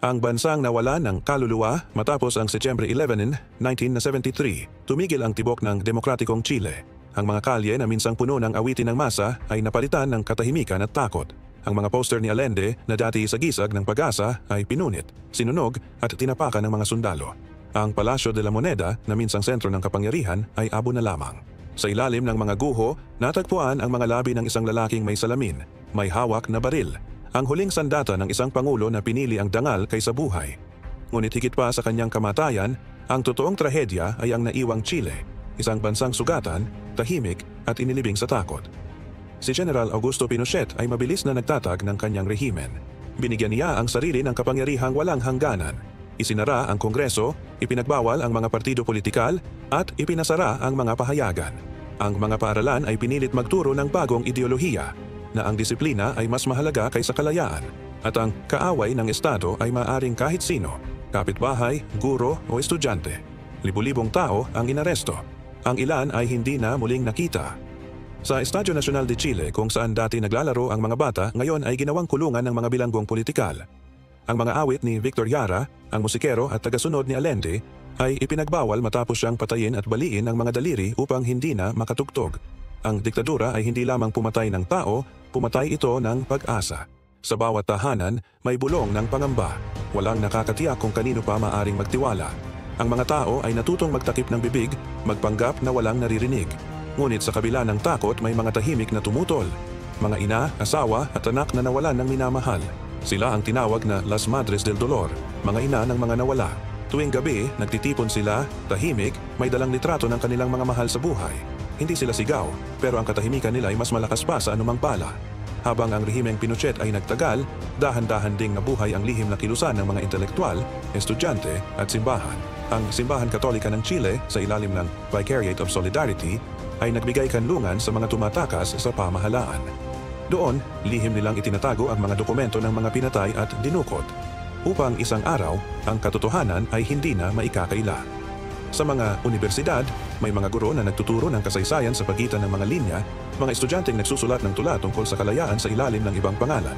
Ang bansang nawala ng kaluluwa matapos ang Setyembre 11, 1973, tumigil ang tibok ng demokratikong Chile. Ang mga kalye na minsang puno ng awitin ng masa ay napalitan ng katahimikan at takot. Ang mga poster ni Allende na dati sagisag ng pag-asa ay pinunit, sinunog at tinapakan ng mga sundalo. Ang Palacio de la Moneda na minsang sentro ng kapangyarihan ay abo na lamang. Sa ilalim ng mga guho, natagpuan ang mga labi ng isang lalaking may salamin, may hawak na baril. Ang huling sandata ng isang pangulo na pinili ang dangal kaysa buhay. Ngunit higit pa sa kanyang kamatayan, ang totoong trahedya ay ang naiwang Chile, isang bansang sugatan, tahimik at inilibing sa takot. Si General Augusto Pinochet ay mabilis na nagtatag ng kanyang rehimen. Binigyan niya ang sarili ng kapangyarihang walang hangganan. Isinara ang Kongreso, ipinagbawal ang mga partido politikal at ipinasara ang mga pahayagan. Ang mga paaralan ay pinilit magturo ng bagong ideolohiya na ang disiplina ay mas mahalaga kaysa kalayaan at ang kaaway ng Estado ay maaring kahit sino, kapitbahay, guro o estudyante. Libu-libong tao ang inaresto. Ang ilan ay hindi na muling nakita. Sa Estadio Nacional de Chile kung saan dati naglalaro ang mga bata, ngayon ay ginawang kulungan ng mga bilanggong politikal. Ang mga awit ni Victor Jara, ang musikero at tagasunod ni Allende, ay ipinagbawal matapos siyang patayin at baliin ang mga daliri upang hindi na makatugtog. Ang diktadura ay hindi lamang pumatay ng tao, pumatay ito ng pag-asa. Sa bawat tahanan, may bulong ng pangamba. Walang nakakatiyak kung kanino pa maaring magtiwala. Ang mga tao ay natutong magtakip ng bibig, magpanggap na walang naririnig. Ngunit sa kabila ng takot may mga tahimik na tumutol. Mga ina, asawa at anak na nawalan ng minamahal. Sila ang tinawag na Las Madres del Dolor, mga ina ng mga nawala. Tuwing gabi, nagtitipon sila, tahimik, may dalang litrato ng kanilang mga mahal sa buhay. Hindi sila sigaw, pero ang katahimikan nila ay mas malakas pa sa anumang bala. Habang ang rehimeng Pinochet ay nagtagal, dahan-dahan ding nabuhay ang lihim na kilusan ng mga intelektual, estudyante at simbahan. Ang Simbahan Katolika ng Chile sa ilalim ng Vicariate of Solidarity ay nagbigay kanlungan sa mga tumatakas sa pamahalaan. Doon, lihim nilang itinatago ang mga dokumento ng mga pinatay at dinukot, upang isang araw, ang katotohanan ay hindi na maikakaila. Sa mga universidad, may mga guro na nagtuturo ng kasaysayan sa pagitan ng mga linya, mga estudyanteng nagsusulat ng tula tungkol sa kalayaan sa ilalim ng ibang pangalan.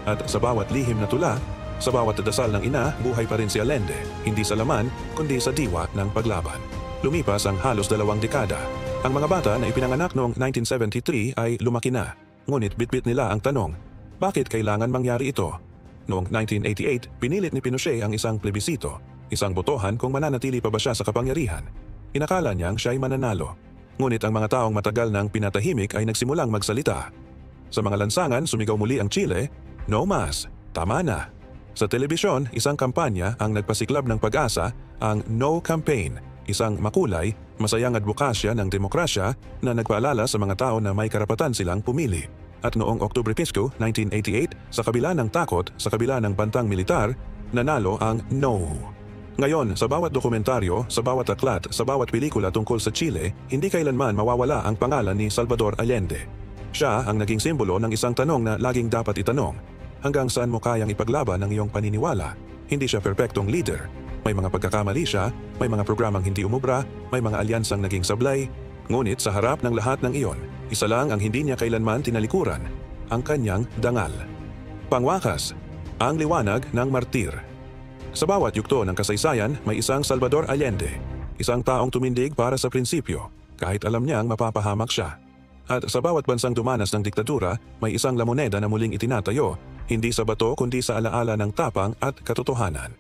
At sa bawat lihim na tula, sa bawat dasal ng ina, buhay pa rin si Allende, hindi sa laman, kundi sa diwa ng paglaban. Lumipas ang halos 2 dekada. Ang mga bata na ipinanganak noong 1973 ay lumaki na, ngunit bitbit nila ang tanong, bakit kailangan mangyari ito? Noong 1988, pinilit ni Pinochet ang isang plebisito, isang botohan kung mananatili pa ba siya sa kapangyarihan. Inakala niyang siya ay mananalo. Ngunit ang mga taong matagal nang pinatahimik ay nagsimulang magsalita. Sa mga lansangan, sumigaw muli ang Chile, "No mas, tama na." Sa telebisyon, isang kampanya ang nagpasiklab ng pag-asa, ang No Campaign, isang makulay, masayang advokasya ng demokrasya na nagpaalala sa mga tao na may karapatan silang pumili. At noong Oktubre 5, 1988, sa kabila ng takot, sa kabila ng bantang militar, nanalo ang No. Ngayon, sa bawat dokumentaryo, sa bawat aklat, sa bawat pelikula tungkol sa Chile, hindi kailanman mawawala ang pangalan ni Salvador Allende. Siya ang naging simbolo ng isang tanong na laging dapat itanong. Hanggang saan mo kayang ipaglaban ang iyong paniniwala? Hindi siya perpektong leader. May mga pagkakamali siya, may mga programang hindi umubra, may mga alyansang naging sablay. Ngunit sa harap ng lahat ng iyon, isa lang ang hindi niya kailanman tinalikuran, ang kanyang dangal. Pangwakas, ang liwanag ng martir. Sa bawat yugto ng kasaysayan, may isang Salvador Allende, isang taong tumindig para sa prinsipyo, kahit alam niyang mapapahamak siya. At sa bawat bansang dumanas ng diktadura, may isang La Moneda na muling itinatayo, hindi sa bato kundi sa alaala ng tapang at katotohanan.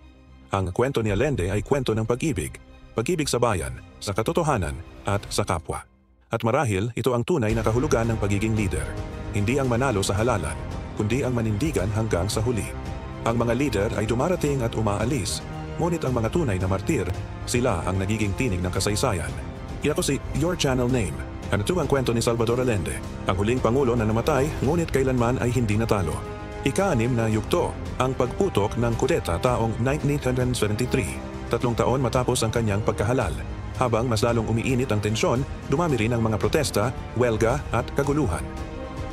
Ang kwento ni Allende ay kwento ng pag-ibig, pag-ibig sa bayan, sa katotohanan at sa kapwa. At marahil ito ang tunay na kahulugan ng pagiging leader, hindi ang manalo sa halalan, kundi ang manindigan hanggang sa huli. Ang mga leader ay dumarating at umaalis, ngunit ang mga tunay na martir, sila ang nagiging tinig ng kasaysayan. Iako si Your Channel Name. Ano ito ang kwento ni Salvador Allende, ang huling pangulo na namatay ngunit kailanman ay hindi natalo. Ika-6 na yugto, ang pagputok ng kudeta taong 1973, 3 taon matapos ang kanyang pagkahalal. Habang mas lalong umiinit ang tensyon, dumami rin ang mga protesta, welga at kaguluhan.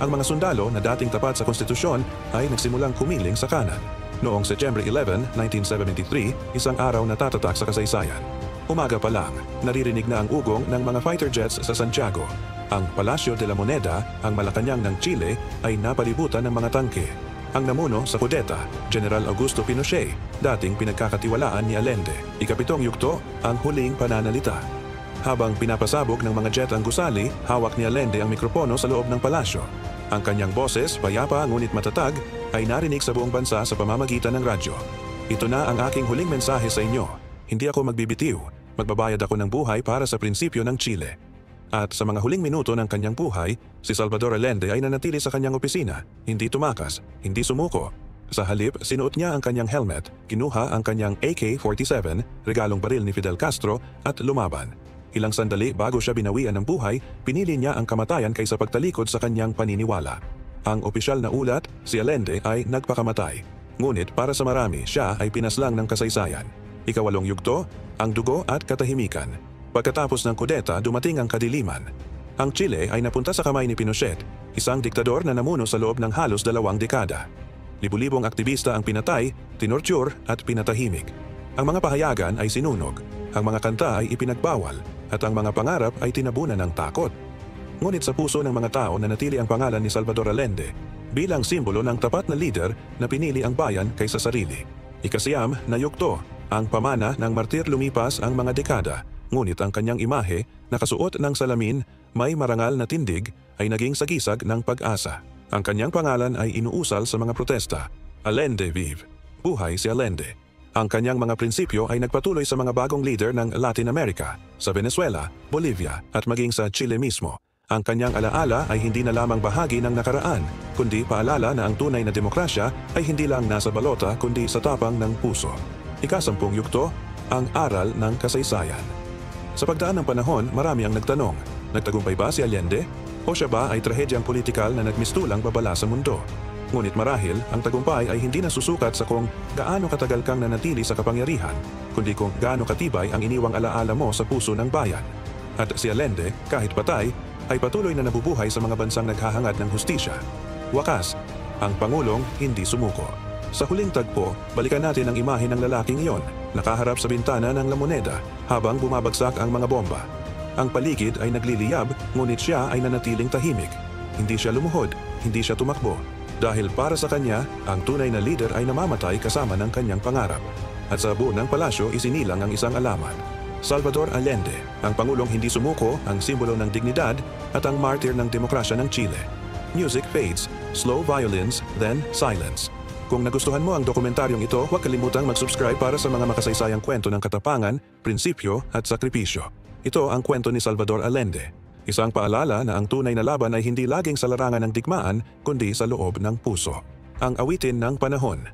Ang mga sundalo na dating tapat sa konstitusyon ay nagsimulang kumiling sa kanan. Noong Setyembre 11, 1973, isang araw na tatatak sa kasaysayan. Umaga pa lang, naririnig na ang ugong ng mga fighter jets sa Santiago. Ang Palacio de la Moneda, ang Malacanang ng Chile, ay napalibutan ng mga tangke. Ang namuno sa kudeta, General Augusto Pinochet, dating pinagkakatiwalaan ni Allende. Ikapitong yugto, ang huling pananalita. Habang pinapasabog ng mga jet ang gusali, hawak ni Allende ang mikropono sa loob ng palasyo. Ang kanyang boses, payapa ngunit matatag, ay narinig sa buong bansa sa pamamagitan ng radyo. Ito na ang aking huling mensahe sa inyo. Hindi ako magbibitiw. Magbabayad ako ng buhay para sa prinsipyo ng Chile. At sa mga huling minuto ng kanyang buhay, si Salvador Allende ay nanatili sa kanyang opisina, hindi tumakas, hindi sumuko. Sa halip, sinuot niya ang kanyang helmet, kinuha ang kanyang AK-47, regalong baril ni Fidel Castro, at lumaban. Ilang sandali bago siya binawian ng buhay, pinili niya ang kamatayan kaysa pagtalikod sa kanyang paniniwala. Ang opisyal na ulat, si Allende ay nagpakamatay. Ngunit para sa marami, siya ay pinaslang ng kasaysayan. Ikawalong yugto, ang dugo at katahimikan. Pagkatapos ng kudeta, dumating ang kadiliman. Ang Chile ay napunta sa kamay ni Pinochet, isang diktador na namuno sa loob ng halos 2 dekada. Libu-libong aktivista ang pinatay, tinorture at pinatahimik. Ang mga pahayagan ay sinunog, ang mga kanta ay ipinagbawal, at ang mga pangarap ay tinabunan ng takot. Ngunit sa puso ng mga tao nanatili ang pangalan ni Salvador Allende bilang simbolo ng tapat na leader na pinili ang bayan kaysa sarili. Ikasiyam na yugto, ang pamana ng martir lumipas ang mga dekada. Ngunit ang kanyang imahe, nakasuot ng salamin, may marangal na tindig, ay naging sagisag ng pag-asa. Ang kanyang pangalan ay inuusal sa mga protesta. Allende vive! Buhay si Allende! Ang kanyang mga prinsipyo ay nagpatuloy sa mga bagong leader ng Latin America, sa Venezuela, Bolivia, at maging sa Chile mismo. Ang kanyang alaala ay hindi na lamang bahagi ng nakaraan, kundi paalala na ang tunay na demokrasya ay hindi lang nasa balota kundi sa tapang ng puso. Ika-10 yugto, ang aral ng kasaysayan. Sa pagdaan ng panahon, marami ang nagtanong, nagtagumpay ba si Allende? O siya ba ay trahedyang politikal na nagmistulang babala sa mundo? Ngunit marahil, ang tagumpay ay hindi nasusukat sa kung gaano katagal kang nanatili sa kapangyarihan, kundi kung gaano katibay ang iniwang alaala mo sa puso ng bayan. At si Allende, kahit patay, ay patuloy na nabubuhay sa mga bansang naghahangad ng hustisya. Wakas, ang Pangulong hindi sumuko. Sa huling tagpo, balikan natin ang imahe ng lalaking iyon, nakaharap sa bintana ng La Moneda habang bumabagsak ang mga bomba. Ang paligid ay nagliliyab, ngunit siya ay nanatiling tahimik. Hindi siya lumuhod, hindi siya tumakbo. Dahil para sa kanya, ang tunay na leader ay namamatay kasama ng kanyang pangarap. At sa buo ng palasyo isinilang ang isang alamat. Salvador Allende, ang Pangulong hindi sumuko, ang simbolo ng dignidad at ang martir ng demokrasya ng Chile. Music fades, slow violins, then silence. Kung nagustuhan mo ang dokumentaryong ito, huwag kalimutang mag-subscribe para sa mga makasaysayang kwento ng katapangan, prinsipyo at sakripisyo. Ito ang kwento ni Salvador Allende. Isang paalala na ang tunay na laban ay hindi laging sa larangan ng digmaan, kundi sa loob ng puso. Ang awitin ng panahon.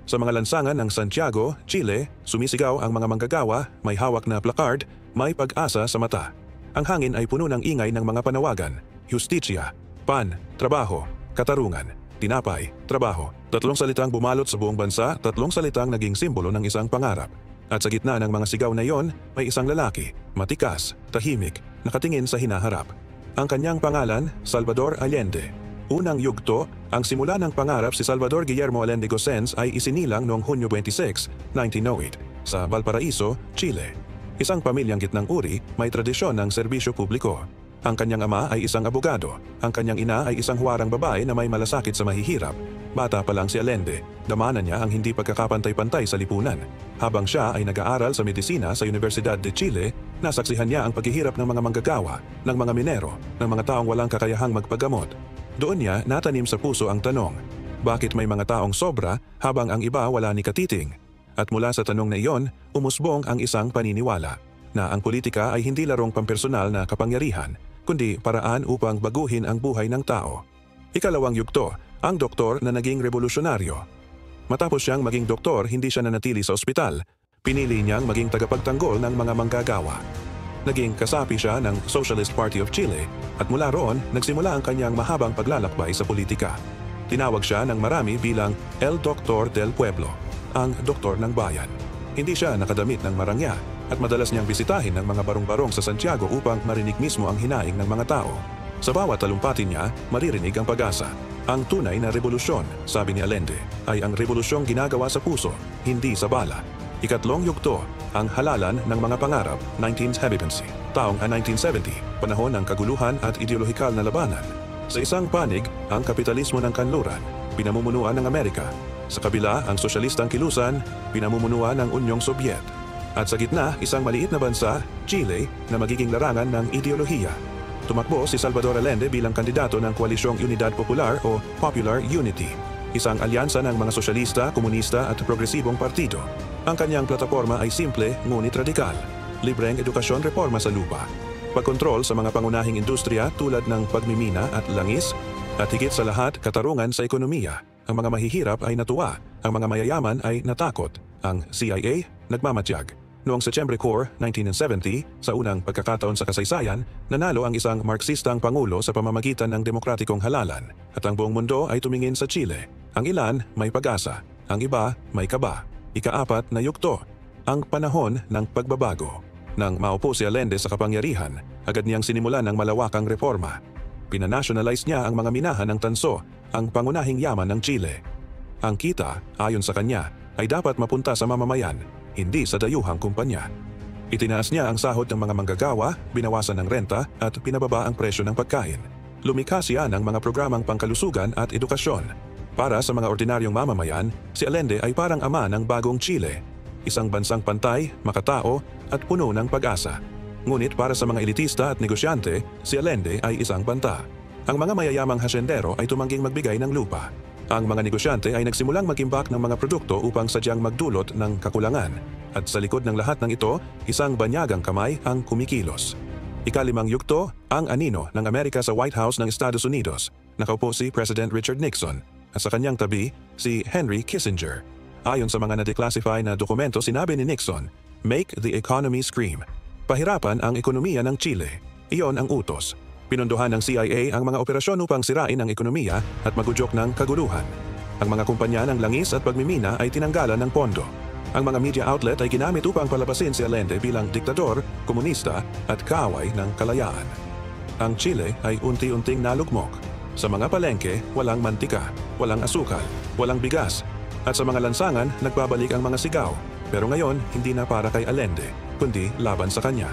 Sa mga lansangan ng Santiago, Chile, sumisigaw ang mga manggagawa, may hawak na placard, may pag-asa sa mata. Ang hangin ay puno ng ingay ng mga panawagan. Justicia, pan, trabaho, katarungan. Tinapay, trabaho. 3 salitang bumalot sa buong bansa, 3 salitang naging simbolo ng isang pangarap. At sa gitna ng mga sigaw na iyon, may isang lalaki, matikas, tahimik, nakatingin sa hinaharap. Ang kanyang pangalan, Salvador Allende. Unang yugto, ang simula ng pangarap si Salvador Guillermo Allende Gossens ay isinilang noong Hunyo 26, 1908, sa Valparaiso, Chile. Isang pamilyang gitnang uri, may tradisyon ng serbisyo publiko. Ang kanyang ama ay isang abogado. Ang kanyang ina ay isang huwarang babae na may malasakit sa mahihirap. Bata pa lang si Allende, damanan niya ang hindi pagkakapantay-pantay sa lipunan. Habang siya ay nag-aaral sa medisina sa Universidad de Chile, nasaksihan niya ang paghihirap ng mga manggagawa, ng mga minero, ng mga taong walang kakayahang magpagamot. Doon niya natanim sa puso ang tanong, bakit may mga taong sobra habang ang iba wala ni katiting? At mula sa tanong na iyon, umusbong ang isang paniniwala, na ang politika ay hindi larong pampersonal na kapangyarihan, kundi paraan upang baguhin ang buhay ng tao. Ikalawang yugto, ang doktor na naging revolusyonaryo. Matapos siyang maging doktor, hindi siya nanatili sa ospital. Pinili niyang maging tagapagtanggol ng mga manggagawa. Naging kasapi siya ng Socialist Party of Chile at mula roon nagsimula ang kanyang mahabang paglalakbay sa politika. Tinawag siya ng marami bilang El Doctor del Pueblo, ang doktor ng bayan. Hindi siya nakadamit ng marangya at madalas niyang bisitahin ng mga barong-barong sa Santiago upang marinig mismo ang hinaing ng mga tao. Sa bawat talumpati niya, maririnig ang pag-asa. Ang tunay na revolusyon, sabi ni Allende, ay ang revolusyong ginagawa sa puso, hindi sa bala. Ikatlong yugto, ang halalan ng mga pangarap, 19th Habitancy. Taong 1970, panahon ng kaguluhan at ideolohikal na labanan. Sa isang panig, ang kapitalismo ng kanluran. pinamumunuan ng Amerika. Sa kabila, ang sosyalistang kilusan, pinamumunuan ng Unyong Sobyet. At sa gitna, isang maliit na bansa, Chile, na magiging larangan ng ideolohiya. Tumakbo si Salvador Allende bilang kandidato ng Koalisyong Unidad Popular o Popular Unity, isang alyansa ng mga sosyalista, komunista at progresibong partido. Ang kanyang plataforma ay simple ngunit radikal. Libreng edukasyon, reforma sa lupa, pagkontrol sa mga pangunahing industriya tulad ng pagmimina at langis, at higit sa lahat, katarungan sa ekonomiya. Ang mga mahihirap ay natuwa, ang mga mayayaman ay natakot. Ang CIA nagmamatiyag. Noong Setyembre 4, 1970, sa unang pagkakataon sa kasaysayan, nanalo ang isang Marxistang pangulo sa pamamagitan ng demokratikong halalan, at ang buong mundo ay tumingin sa Chile. Ang ilan may pag-asa, ang iba may kaba. Ika-4 na yugto, ang panahon ng pagbabago. Nang maupo si Allende sa kapangyarihan, agad niyang sinimulan ng malawakang reforma. Pinanationalize niya ang mga minahan ng tanso, ang pangunahing yaman ng Chile. Ang kita, ayon sa kanya, ay dapat mapunta sa mamamayan, hindi sa dayuhang kumpanya. Itinaas niya ang sahod ng mga manggagawa, binawasan ng renta at pinababa ang presyo ng pagkain. Lumikha siya ng mga programang pangkalusugan at edukasyon. Para sa mga ordinaryong mamamayan, si Allende ay parang ama ng bagong Chile. Isang bansang pantay, makatao at puno ng pag-asa. Ngunit para sa mga elitista at negosyante, si Allende ay isang banta. Ang mga mayayamang hasyendero ay tumangging magbigay ng lupa. Ang mga negosyante ay nagsimulang mag-imbak ng mga produkto upang sadyang magdulot ng kakulangan. At sa likod ng lahat ng ito, isang banyagang kamay ang kumikilos. Ika-5 yugto, ang anino ng Amerika sa White House ng Estados Unidos. Nakaupo si President Richard Nixon at sa kanyang tabi si Henry Kissinger. Ayon sa mga na-declassify na dokumento, sinabi ni Nixon, "Make the economy scream." Pahirapan ang ekonomiya ng Chile. Iyon ang utos. Pinondohan ng CIA ang mga operasyon upang sirain ang ekonomiya at magudyok ng kaguluhan. Ang mga kumpanya ng langis at pagmimina ay tinanggalan ng pondo. Ang mga media outlet ay ginamit upang palabasin si Allende bilang diktador, komunista at kaaway ng kalayaan. Ang Chile ay unti-unting nalugmok. Sa mga palengke, walang mantika, walang asukal, walang bigas. At sa mga lansangan, nagbabalik ang mga sigaw. Pero ngayon, hindi na para kay Allende, kundi laban sa kanya.